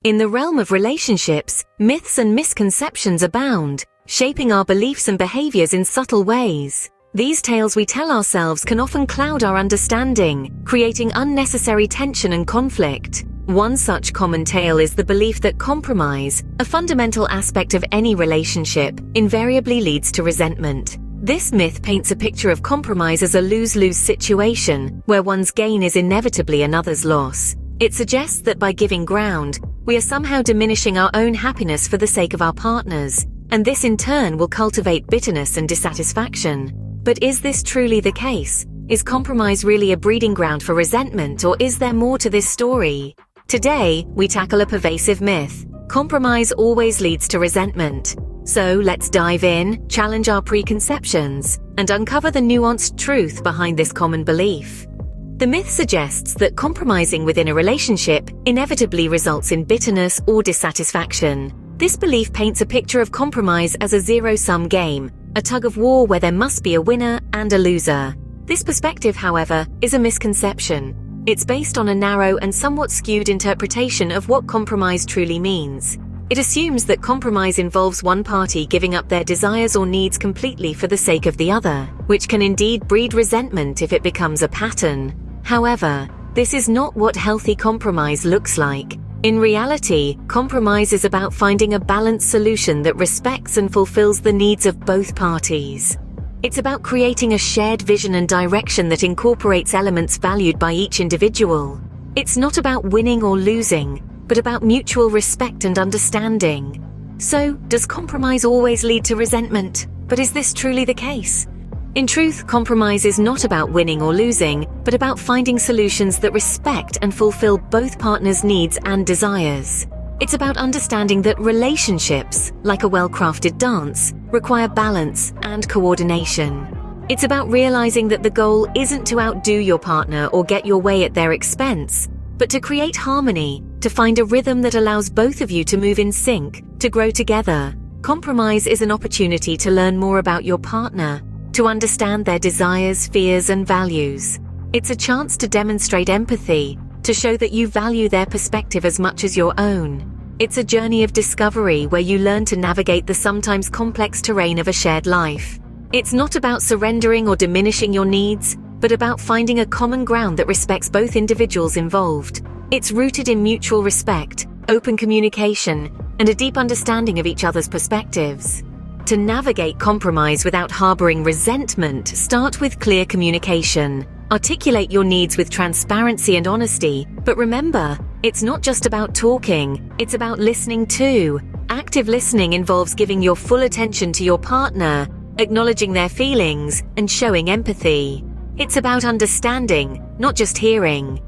In the realm of relationships, myths and misconceptions abound, shaping our beliefs and behaviors in subtle ways. These tales we tell ourselves can often cloud our understanding, creating unnecessary tension and conflict. One such common tale is the belief that compromise, a fundamental aspect of any relationship, invariably leads to resentment. This myth paints a picture of compromise as a lose-lose situation, where one's gain is inevitably another's loss. It suggests that by giving ground, we are somehow diminishing our own happiness for the sake of our partners, and this in turn will cultivate bitterness and dissatisfaction. But is this truly the case? Is compromise really a breeding ground for resentment, or is there more to this story? Today, we tackle a pervasive myth. Compromise always leads to resentment. So let's dive in, challenge our preconceptions, and uncover the nuanced truth behind this common belief. The myth suggests that compromising within a relationship inevitably results in bitterness or dissatisfaction. This belief paints a picture of compromise as a zero-sum game, a tug-of-war where there must be a winner and a loser. This perspective, however, is a misconception. It's based on a narrow and somewhat skewed interpretation of what compromise truly means. It assumes that compromise involves one party giving up their desires or needs completely for the sake of the other, which can indeed breed resentment if it becomes a pattern. However, this is not what healthy compromise looks like. In reality, compromise is about finding a balanced solution that respects and fulfills the needs of both parties. It's about creating a shared vision and direction that incorporates elements valued by each individual. It's not about winning or losing, but about mutual respect and understanding. So, does compromise always lead to resentment? But is this truly the case? In truth, compromise is not about winning or losing, but about finding solutions that respect and fulfill both partners' needs and desires. It's about understanding that relationships, like a well-crafted dance, require balance and coordination. It's about realizing that the goal isn't to outdo your partner or get your way at their expense, but to create harmony, to find a rhythm that allows both of you to move in sync, to grow together. Compromise is an opportunity to learn more about your partner, to understand their desires, fears, and values. It's a chance to demonstrate empathy, to show that you value their perspective as much as your own. It's a journey of discovery where you learn to navigate the sometimes complex terrain of a shared life. It's not about surrendering or diminishing your needs, but about finding a common ground that respects both individuals involved. It's rooted in mutual respect, open communication, and a deep understanding of each other's perspectives. To navigate compromise without harboring resentment, start with clear communication. Articulate your needs with transparency and honesty, but remember, it's not just about talking, it's about listening too. Active listening involves giving your full attention to your partner, acknowledging their feelings, and showing empathy. It's about understanding, not just hearing.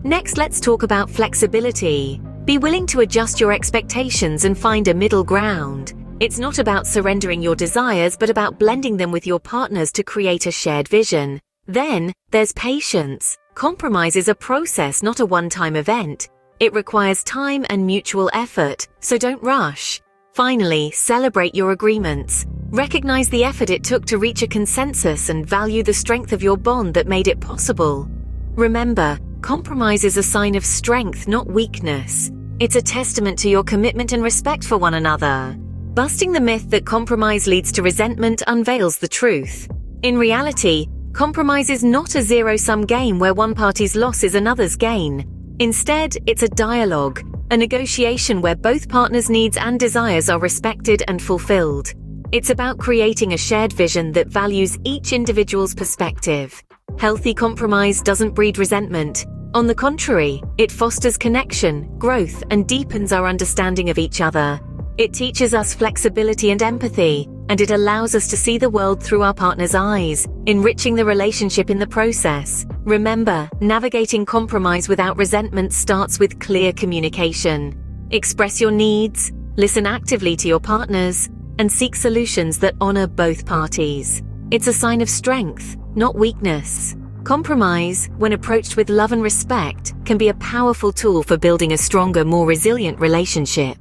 Next, let's talk about flexibility. Be willing to adjust your expectations and find a middle ground. It's not about surrendering your desires, but about blending them with your partner's to create a shared vision. Then, there's patience. Compromise is a process, not a one-time event. It requires time and mutual effort, so don't rush. Finally, celebrate your agreements. Recognize the effort it took to reach a consensus and value the strength of your bond that made it possible. Remember, compromise is a sign of strength, not weakness. It's a testament to your commitment and respect for one another. Busting the myth that compromise leads to resentment unveils the truth. In reality, compromise is not a zero-sum game where one party's loss is another's gain. Instead, it's a dialogue, a negotiation where both partners' needs and desires are respected and fulfilled. It's about creating a shared vision that values each individual's perspective. Healthy compromise doesn't breed resentment. On the contrary, it fosters connection, growth, and deepens our understanding of each other. It teaches us flexibility and empathy, and it allows us to see the world through our partner's eyes, enriching the relationship in the process. Remember, navigating compromise without resentment starts with clear communication. Express your needs, listen actively to your partners, and seek solutions that honor both parties. It's a sign of strength, not weakness. Compromise, when approached with love and respect, can be a powerful tool for building a stronger, more resilient relationship.